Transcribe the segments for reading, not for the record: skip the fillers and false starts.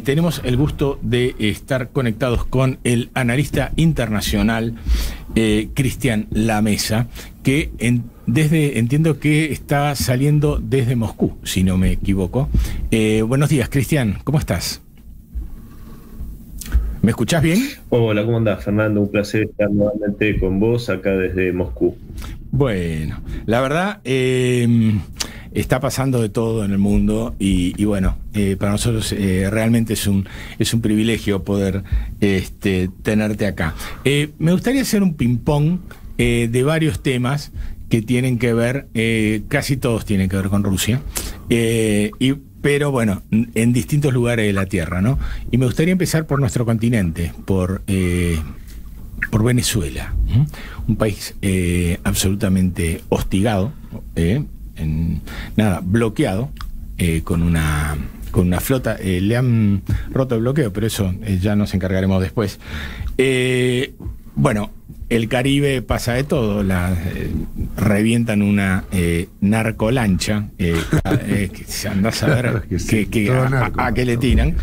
tenemos el gusto de estar conectados con el analista internacional Cristian Lamesa, que entiendo que está saliendo desde Moscú, si no me equivoco. Buenos días, Cristian, ¿cómo estás? ¿Me escuchás bien? Hola, ¿cómo andás, Fernando? Un placer estar nuevamente con vos acá desde Moscú. Bueno, la verdad, está pasando de todo en el mundo y bueno, para nosotros realmente es un privilegio poder tenerte acá. Me gustaría hacer un ping-pong de varios temas que tienen que ver, casi todos tienen que ver con Rusia, pero bueno, en distintos lugares de la Tierra, ¿no? Y me gustaría empezar por nuestro continente, por Venezuela, un país absolutamente hostigado, bloqueado, con una flota. Le han roto el bloqueo, pero eso ya nos encargaremos después. Bueno, el Caribe pasa de todo, revientan una narcolancha, andás a ver a qué le tiran.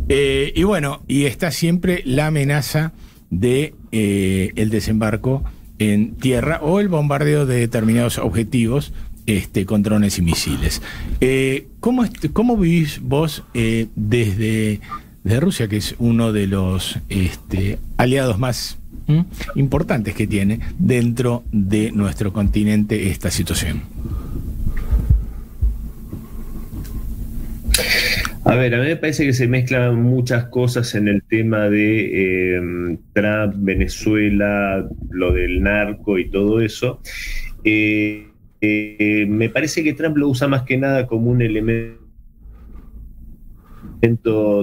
Y bueno, y está siempre la amenaza de el desembarco en tierra o el bombardeo de determinados objetivos con drones y misiles. ¿Cómo vivís vos desde Rusia, que es uno de los aliados más importantes que tiene dentro de nuestro continente esta situación? A ver, a mí me parece que se mezclan muchas cosas en el tema de Trump, Venezuela, lo del narco y todo eso. Me parece que Trump lo usa más que nada como un elemento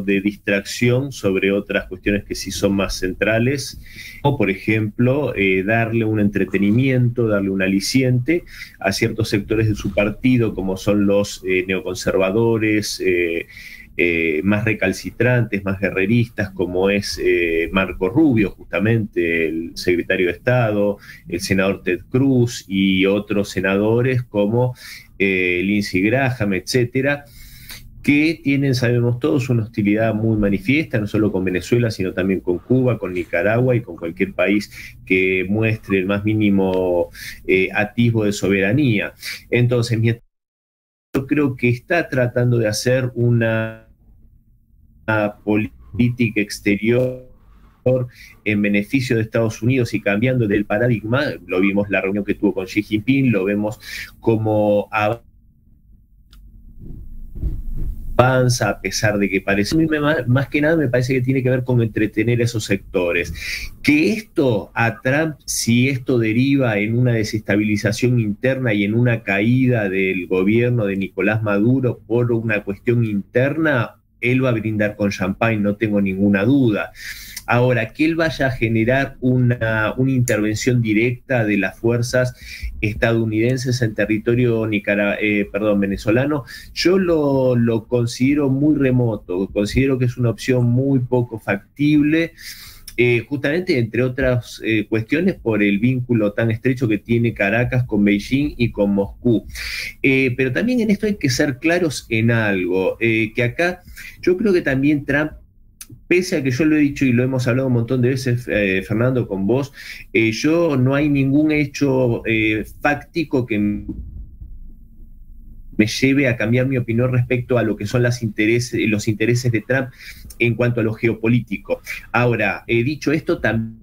de distracción sobre otras cuestiones que sí son más centrales, como por ejemplo darle un entretenimiento, darle un aliciente a ciertos sectores de su partido, como son los neoconservadores, más recalcitrantes, más guerreristas, como es Marco Rubio, justamente el secretario de Estado, el senador Ted Cruz y otros senadores como Lindsey Graham, etcétera, que tienen, sabemos todos, una hostilidad muy manifiesta, no solo con Venezuela, sino también con Cuba, con Nicaragua y con cualquier país que muestre el más mínimo atisbo de soberanía. Entonces, yo creo que está tratando de hacer una política exterior en beneficio de Estados Unidos y cambiando del paradigma. Lo vimos la reunión que tuvo con Xi Jinping, lo vemos como avanza, a pesar de que parece, más que nada me parece que tiene que ver con entretener a esos sectores. Que esto a Trump, si esto deriva en una desestabilización interna y en una caída del gobierno de Nicolás Maduro por una cuestión interna, él va a brindar con champán, no tengo ninguna duda. Ahora, que él vaya a generar una intervención directa de las fuerzas estadounidenses en territorio venezolano, yo lo considero muy remoto, considero que es una opción muy poco factible, justamente entre otras cuestiones por el vínculo tan estrecho que tiene Caracas con Beijing y con Moscú. Pero también en esto hay que ser claros en algo, que acá yo creo que también Trump, pese a que yo lo he dicho y lo hemos hablado un montón de veces, Fernando, con vos, yo no hay ningún hecho fáctico que me lleve a cambiar mi opinión respecto a lo que son los intereses de Trump en cuanto a lo geopolítico. Ahora, he dicho esto también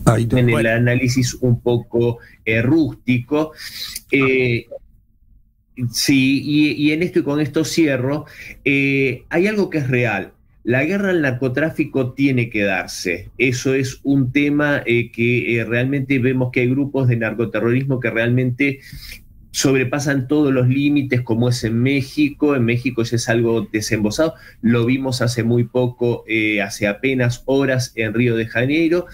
en el análisis un poco rústico. Sí, y en esto y con esto cierro, hay algo que es real. La guerra al narcotráfico tiene que darse. Eso es un tema que realmente vemos que hay grupos de narcoterrorismo que realmente sobrepasan todos los límites, como es en México. En México ya es algo desembosado. Lo vimos hace muy poco, hace apenas horas en Río de Janeiro.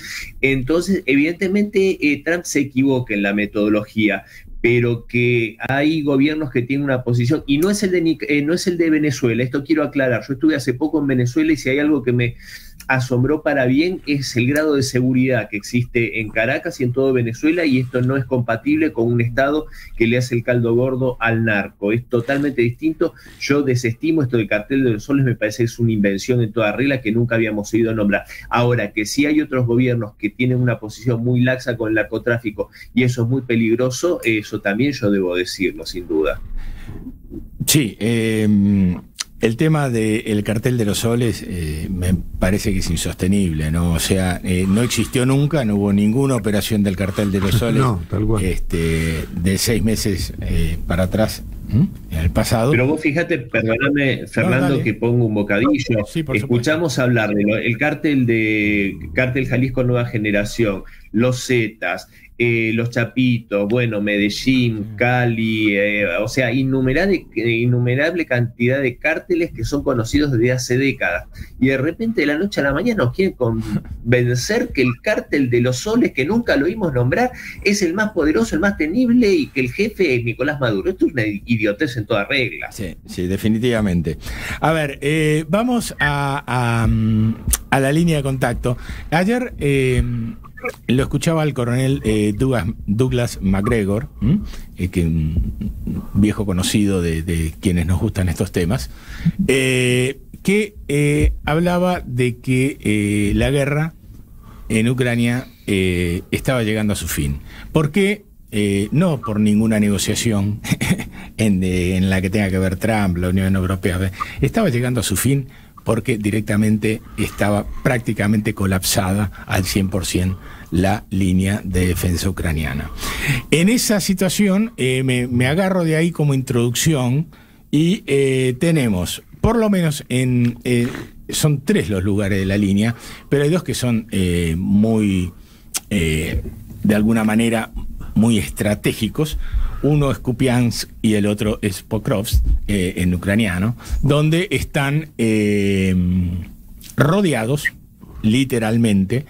Entonces, evidentemente, Trump se equivoca en la metodología, pero que hay gobiernos que tienen una posición, y no es el de Venezuela, esto quiero aclarar. Yo estuve hace poco en Venezuela y si hay algo que me asombró para bien es el grado de seguridad que existe en Caracas y en todo Venezuela, y esto no es compatible con un Estado que le hace el caldo gordo al narco. Es totalmente distinto. Yo desestimo esto del cartel de los soles, me parece que es una invención en toda regla que nunca habíamos oído nombrar. Ahora, que sí hay otros gobiernos que tienen una posición muy laxa con el narcotráfico y eso es muy peligroso, eso también yo debo decirlo, sin duda. Sí, el tema del cartel de los soles me parece que es insostenible, ¿no? O sea, no existió nunca, no hubo ninguna operación del cartel de los soles no, tal cual. De 6 meses para atrás, en el pasado. Pero vos fíjate, perdóname, Fernando, que pongo un bocadillo. Sí, escuchamos hablar del Cártel Jalisco Nueva Generación, los Zetas, los Chapitos, bueno, Medellín, Cali, o sea, innumerable cantidad de cárteles que son conocidos desde hace décadas. Y de repente, de la noche a la mañana, nos quieren convencer que el cártel de los soles, que nunca lo oímos nombrar, es el más poderoso, el más temible, y que el jefe es Nicolás Maduro. Esto es una idiotez en toda regla. Sí, sí, definitivamente. A ver, vamos a la línea de contacto. Ayer lo escuchaba al coronel Douglas MacGregor, que un viejo conocido de quienes nos gustan estos temas, que hablaba de que la guerra en Ucrania estaba llegando a su fin. ¿Por qué? No por ninguna negociación en la que tenga que ver Trump, la Unión Europea. Estaba llegando a su fin porque directamente estaba prácticamente colapsada al 100% la línea de defensa ucraniana. En esa situación me agarro de ahí como introducción y tenemos, por lo menos son 3 los lugares de la línea, pero hay 2 que son muy, de alguna manera, muy estratégicos. Uno es Kupiansk y el otro es Pokrovsk, en ucraniano, donde están rodeados, literalmente,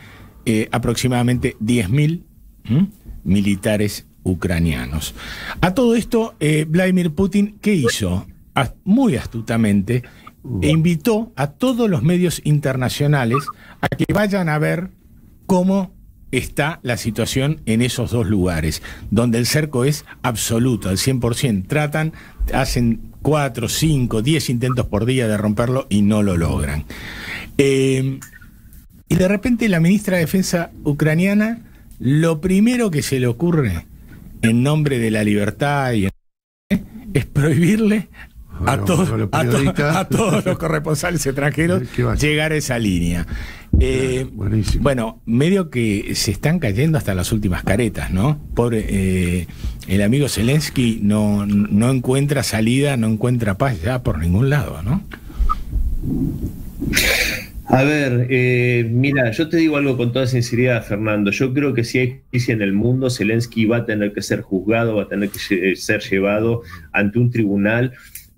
aproximadamente 10.000 militares ucranianos. A todo esto, Vladimir Putin, ¿qué hizo? Muy astutamente, invitó a todos los medios internacionales a que vayan a ver cómo está la situación en esos 2 lugares, donde el cerco es absoluto, al 100%. Hacen 4, 5, 10 intentos por día de romperlo y no lo logran. Y de repente la ministra de Defensa ucraniana, lo primero que se le ocurre, en nombre de la libertad, es prohibirle a todos los corresponsales extranjeros llegar a esa línea. Bueno, medio que se están cayendo hasta las últimas caretas, ¿no? El amigo Zelensky no encuentra salida, no encuentra paz ya por ningún lado, ¿no? A ver, mira, yo te digo algo con toda sinceridad, Fernando. Yo creo que si hay justicia en el mundo, Zelensky va a tener que ser juzgado, va a tener que ser llevado ante un tribunal,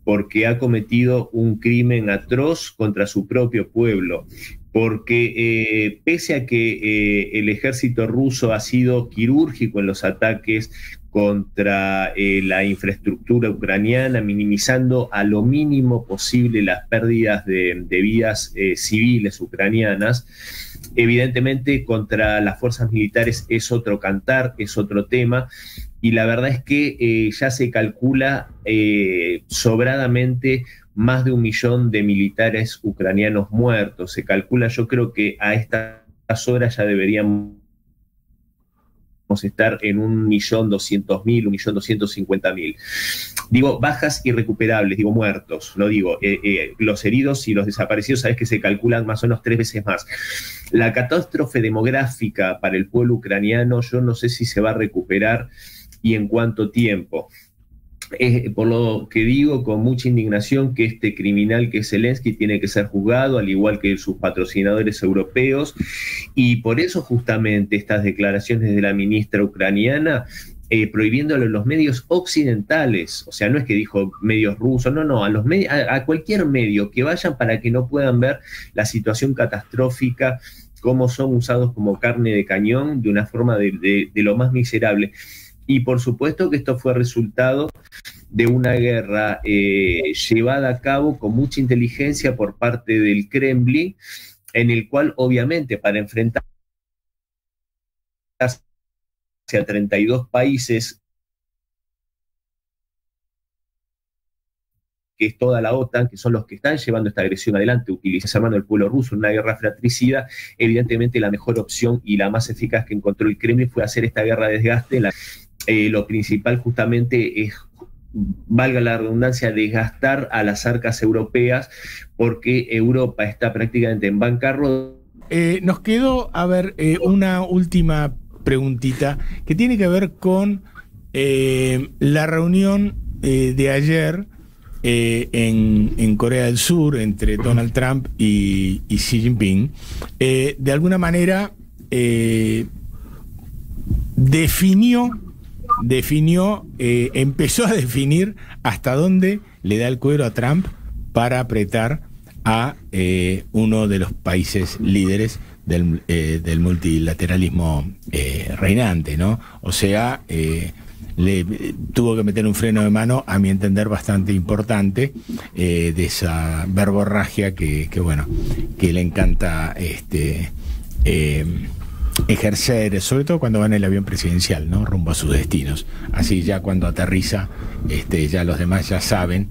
porque ha cometido un crimen atroz contra su propio pueblo. Porque pese a que el ejército ruso ha sido quirúrgico en los ataques contra la infraestructura ucraniana, minimizando a lo mínimo posible las pérdidas de vidas civiles ucranianas, evidentemente contra las fuerzas militares es otro cantar, es otro tema, y la verdad es que ya se calcula sobradamente más de 1 millón de militares ucranianos muertos. Se calcula, yo creo que a estas horas ya deberíamos estar en 1.200.000, 1.250.000. Digo bajas irrecuperables, digo muertos, no digo los heridos y los desaparecidos, sabes que se calculan más o menos 3 veces más. La catástrofe demográfica para el pueblo ucraniano, yo no sé si se va a recuperar y en cuánto tiempo. Por lo que digo con mucha indignación que este criminal que es Zelensky tiene que ser juzgado, al igual que sus patrocinadores europeos, y por eso justamente estas declaraciones de la ministra ucraniana, prohibiéndolo a los medios occidentales, o sea, no es que dijo medios rusos, no, a cualquier medio que vayan para que no puedan ver la situación catastrófica, cómo son usados como carne de cañón de una forma de lo más miserable. Y por supuesto que esto fue resultado de una guerra llevada a cabo con mucha inteligencia por parte del Kremlin, en el cual obviamente para enfrentarse a 32 países, que es toda la OTAN, que son los que están llevando esta agresión adelante, utilizando el pueblo ruso en una guerra fratricida, evidentemente la mejor opción y la más eficaz que encontró el Kremlin fue hacer esta guerra de desgaste. Lo principal justamente es, valga la redundancia, desgastar a las arcas europeas, porque Europa está prácticamente en bancarrota. Nos quedó, a ver, una última preguntita que tiene que ver con la reunión de ayer en Corea del Sur entre Donald Trump y Xi Jinping. De alguna manera empezó a definir hasta dónde le da el cuero a Trump para apretar a uno de los países líderes del multilateralismo reinante, ¿no? O sea, le tuvo que meter un freno de mano, a mi entender, bastante importante, de esa verborragia que le encanta ejercer, sobre todo cuando va en el avión presidencial, ¿no? Rumbo a sus destinos. Así ya cuando aterriza, ya los demás ya saben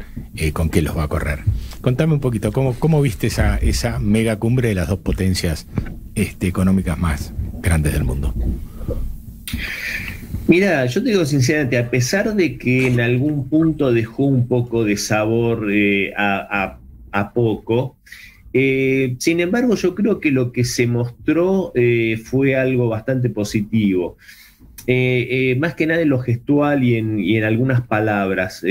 con qué los va a correr. Contame un poquito, ¿cómo viste esa mega cumbre de las dos potencias económicas más grandes del mundo? Mira, yo te digo sinceramente, a pesar de que en algún punto dejó un poco de sabor a poco, sin embargo yo creo que lo que se mostró fue algo bastante positivo. Más que nada en lo gestual y en algunas palabras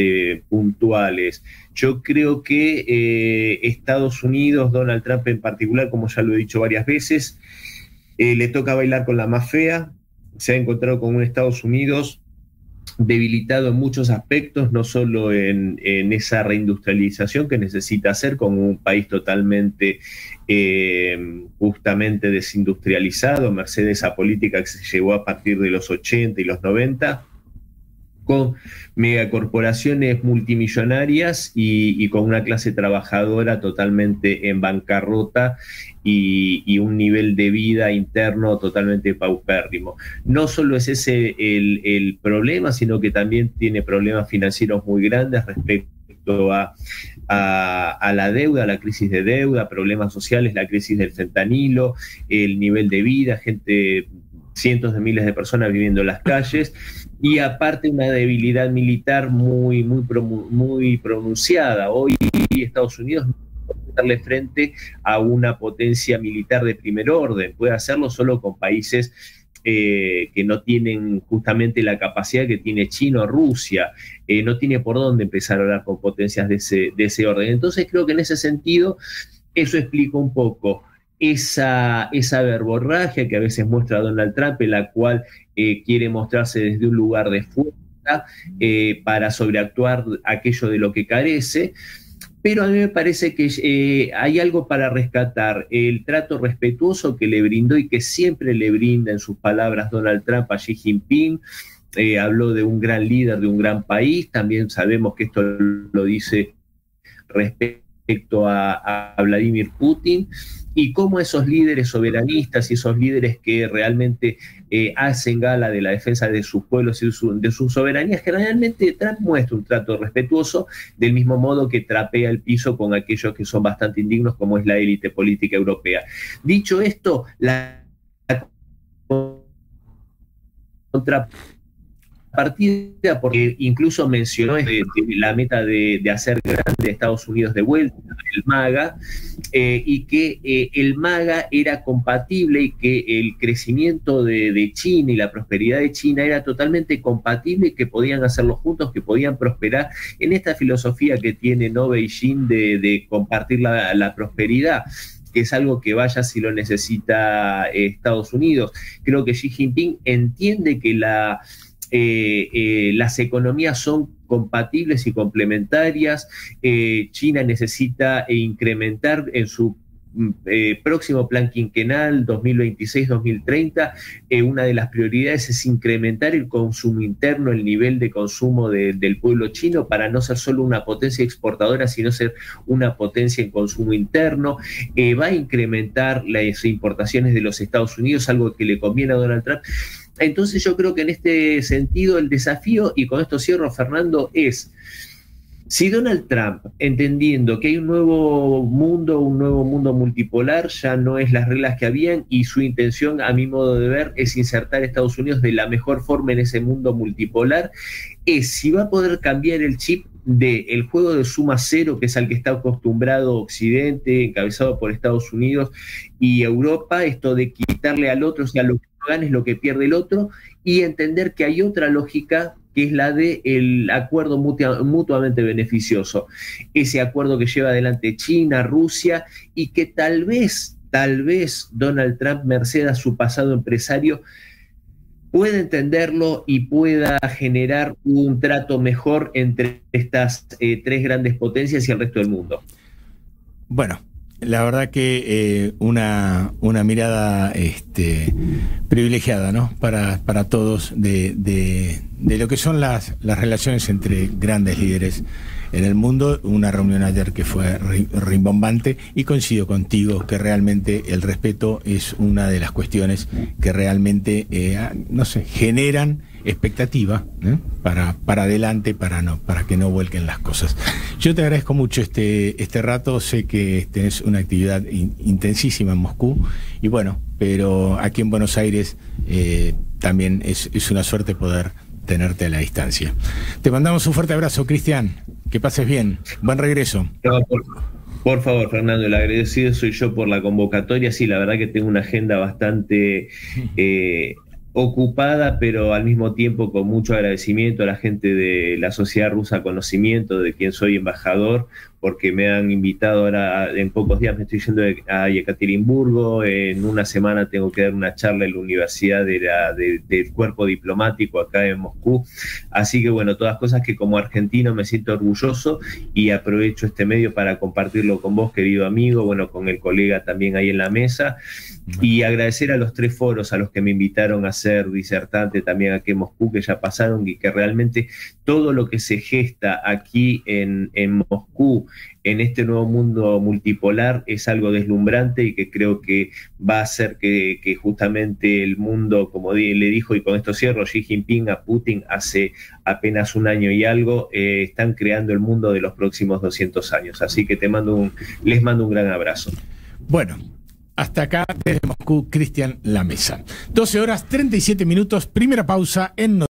puntuales. Yo creo que Estados Unidos, Donald Trump en particular, como ya lo he dicho varias veces, le toca bailar con la más fea. Se ha encontrado con un Estados Unidos debilitado en muchos aspectos, no solo en esa reindustrialización que necesita hacer con un país totalmente justamente desindustrializado, merced de esa política que se llevó a partir de los 80 y los 90, con megacorporaciones multimillonarias y con una clase trabajadora totalmente en bancarrota y un nivel de vida interno totalmente paupérrimo. No solo es ese el problema, sino que también tiene problemas financieros muy grandes respecto a la deuda, a la crisis de deuda, problemas sociales, la crisis del fentanilo, el nivel de vida, cientos de miles de personas viviendo en las calles, y aparte una debilidad militar muy pronunciada. Hoy Estados Unidos no puede darle frente a una potencia militar de primer orden, puede hacerlo solo con países que no tienen justamente la capacidad que tiene China o Rusia, no tiene por dónde empezar a hablar con potencias de ese orden. Entonces creo que en ese sentido eso explica un poco esa verborragia que a veces muestra Donald Trump, en la cual quiere mostrarse desde un lugar de fuerza para sobreactuar aquello de lo que carece. Pero a mí me parece que hay algo para rescatar: el trato respetuoso que le brindó y que siempre le brinda en sus palabras Donald Trump a Xi Jinping. Habló de un gran líder, de un gran país. También sabemos que esto lo dice respecto a Vladimir Putin, y cómo esos líderes soberanistas y esos líderes que realmente hacen gala de la defensa de sus pueblos y de sus soberanías, generalmente Trump muestra un trato respetuoso, del mismo modo que trapea el piso con aquellos que son bastante indignos, como es la élite política europea. Dicho esto, la contrapartida, porque incluso mencionó la meta de hacer grande Estados Unidos de vuelta, el MAGA, y que el MAGA era compatible, y que el crecimiento de China y la prosperidad de China era totalmente compatible, y que podían hacerlo juntos, que podían prosperar en esta filosofía que tiene, ¿no?, Beijing, de compartir la prosperidad, que es algo que vaya si lo necesita Estados Unidos. Creo que Xi Jinping entiende que las economías son compatibles y complementarias. China necesita incrementar en su próximo plan quinquenal 2026-2030, una de las prioridades es incrementar el consumo interno, el nivel de consumo del pueblo chino, para no ser solo una potencia exportadora, sino ser una potencia en consumo interno. Va a incrementar las importaciones de los Estados Unidos, algo que le conviene a Donald Trump. Entonces yo creo que en este sentido el desafío, y con esto cierro, Fernando, es: si Donald Trump, entendiendo que hay un nuevo mundo multipolar, ya no es las reglas que habían, y su intención, a mi modo de ver, es insertar a Estados Unidos de la mejor forma en ese mundo multipolar, es si va a poder cambiar el chip del juego de suma cero, que es al que está acostumbrado Occidente, encabezado por Estados Unidos y Europa, esto de quitarle al otro, o sea, lo que no gana es lo que pierde el otro, y entender que hay otra lógica, que es la del acuerdo mutuamente beneficioso, ese acuerdo que lleva adelante China, Rusia, y que tal vez Donald Trump, merced a su pasado empresario, pueda entenderlo y pueda generar un trato mejor entre estas tres grandes potencias y el resto del mundo. Bueno, la verdad que una mirada privilegiada, ¿no? Para todos de lo que son las relaciones entre grandes líderes en el mundo. Una reunión ayer que fue rimbombante, y coincido contigo que realmente el respeto es una de las cuestiones que realmente generan expectativa, ¿eh? para adelante, para que no vuelquen las cosas. Yo te agradezco mucho este rato. Sé que tenés una actividad intensísima en Moscú, y bueno, pero aquí en Buenos Aires también es una suerte poder tenerte a la distancia. Te mandamos un fuerte abrazo, Cristian. Que pases bien. Buen regreso. No, por favor, Fernando, el agradecido soy yo por la convocatoria. Sí, la verdad que tengo una agenda bastante ocupada, pero al mismo tiempo con mucho agradecimiento a la gente de la Sociedad Rusa Conocimiento, de quien soy embajador, porque me han invitado ahora. En pocos días me estoy yendo a Yekaterinburgo. En una semana tengo que dar una charla en la Universidad del Cuerpo Diplomático acá en Moscú. Así que bueno, todas cosas que como argentino me siento orgulloso, y aprovecho este medio para compartirlo con vos, querido amigo, bueno, con el colega también ahí en la mesa. Y agradecer a los 3 foros a los que me invitaron a ser disertante también aquí en Moscú, que ya pasaron, y que realmente todo lo que se gesta aquí en Moscú, en este nuevo mundo multipolar, es algo deslumbrante, y que creo que va a hacer que justamente el mundo, como le dijo, y con esto cierro, Xi Jinping a Putin hace apenas un año y algo, están creando el mundo de los próximos 200 años. Así que les mando un gran abrazo. Bueno, hasta acá desde Moscú, Cristian Lamesa. 12 horas 37 minutos, primera pausa en